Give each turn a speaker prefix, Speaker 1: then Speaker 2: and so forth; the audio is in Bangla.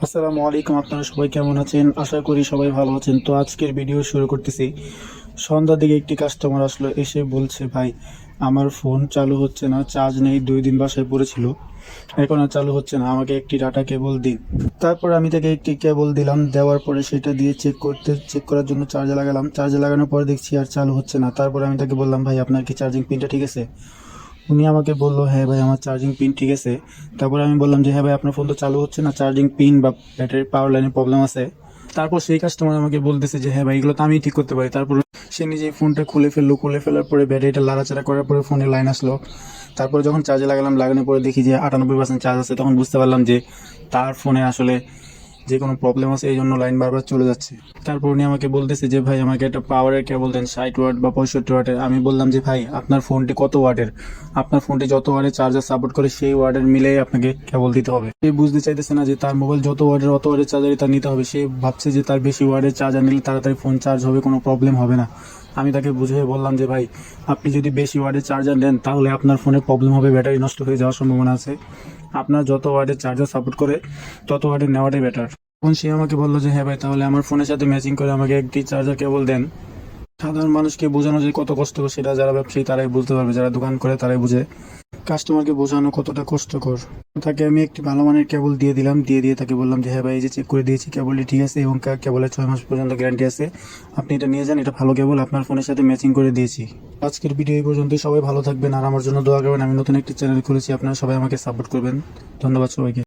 Speaker 1: আসসালামু আলাইকুম, আপনারা সবাই কেমন আছেন? আশা করি সবাই ভালো আছেন। তো আজকের ভিডিও শুরু করতেছি। সন্ধ্যার দিকে একটি কাস্টমার আসলো, এসে বলছে, ভাই আমার ফোন চালু হচ্ছে না, চার্জ নেই, 2 দিন বাসায় পড়েছিল, এখন আর চালু হচ্ছে না, আমাকে একটি ডাটা কেবল দিন। তারপর আমি তাকে একটি কেবল দিলাম, দেওয়ার পরে সেটা দিয়ে চেক করার জন্য চার্জে লাগালাম। চার্জে লাগানোর পরে দেখছি আর চালু হচ্ছে না। তারপরে আমি তাকে বললাম, ভাই আপনার কি চার্জিং পিনটা ঠিক আছে? উনি আমাকে বললো, হ্যাঁ ভাই আমার চার্জিং পিন ঠিক আছে। তারপরে আমি বললাম যে, হ্যাঁ ভাই আপনার ফোন তো চালু হচ্ছে না, চার্জিং পিন বা ব্যাটারির পাওয়ার লাইনের প্রবলেম আছে। তারপর সেই কাস্টমার আমাকে বলতেছে যে, হ্যাঁ ভাই এগুলো তো আমি ঠিক করতে পারি। তারপর সে নিজেই ফোনটা খুলে ফেললো, খুলে ফেলার পরে ব্যাটারিটা লাড়াচাড়া করার পরে ফোনের লাইন আসলো। তারপরে যখন চার্জে লাগালাম, লাগানোর পরে দেখি যে 98% চার্জ আছে। তখন বুঝতে পারলাম যে তার ফোনে আসলে যে কোনো প্রবলেম আছে, এই জন্য লাইন বারবার চলে যাচ্ছে। তারপর উনি আমাকে বলতেছে যে, ভাই আমাকে একটা পাওয়ারের কেবল দেন, 60 ওয়াট বা 65 ওয়াটের। আমি বললাম যে, ভাই আপনার ফোনটি কত ওয়াটের? আপনার ফোনটি যত ওয়াটের চার্জার সাপোর্ট করে সেই ওয়াটের মিলেই আপনাকে কেবল দিতে হবে। সে বুঝতে চাইতেছে না যে তার মোবাইল যত ওয়াটের অত ওয়াটের চার্জারই তার নিতে হবে। সে ভাবছে যে তার বেশি ওয়াটের চার্জার নিলে তাড়াতাড়ি ফোন চার্জ হবে, কোনো প্রবলেম হবে না। আমি তাকে বুঝিয়ে বললাম যে, ভাই আপনি যদি বেশি ওয়াটের চার্জার নেন তাহলে আপনার ফোনে প্রবলেম হবে, ব্যাটারি নষ্ট হয়ে যাওয়ার সম্ভাবনা আছে। আপনার যত ওয়াটের চার্জার সাপোর্ট করে তত ওয়াটের নেওয়াটাই বেটার। তখন সে আমাকে বললো যে, হ্যাঁ ভাই তাহলে আমার ফোনের সাথে ম্যাচিং করে আমাকে একটি চার্জার কেবল দেন। সাধারণ মানুষকে বোঝানো যে কত কষ্টকর সেটা যারা ব্যবসায়ী তারাই বুঝতে পারবে, যারা দোকান করে তারাই বুঝে কাস্টমারকে বোঝানো কতটা কষ্টকর। তাকে আমি একটি ভালো মানের কেবল দিয়ে দিলাম, দিয়ে তাকে বললাম যে, হ্যাঁ ভাই এই যে চেক করে দিয়েছি, কেবলটি ঠিক আছে এবং কেবলের 6 মাস পর্যন্ত গ্যারান্টি আছে, আপনি এটা নিয়ে যান, এটা ভালো কেবল, আপনার ফোনের সাথে ম্যাচিং করে দিয়েছি। আজকের ভিডিও এই পর্যন্তই। সবাই ভালো থাকবেন আর আমার জন্য দোয়া করবেন। আমি নতুন একটি চ্যানেল খুলেছি, আপনারা সবাই আমাকে সাপোর্ট করবেন। ধন্যবাদ সবাইকে।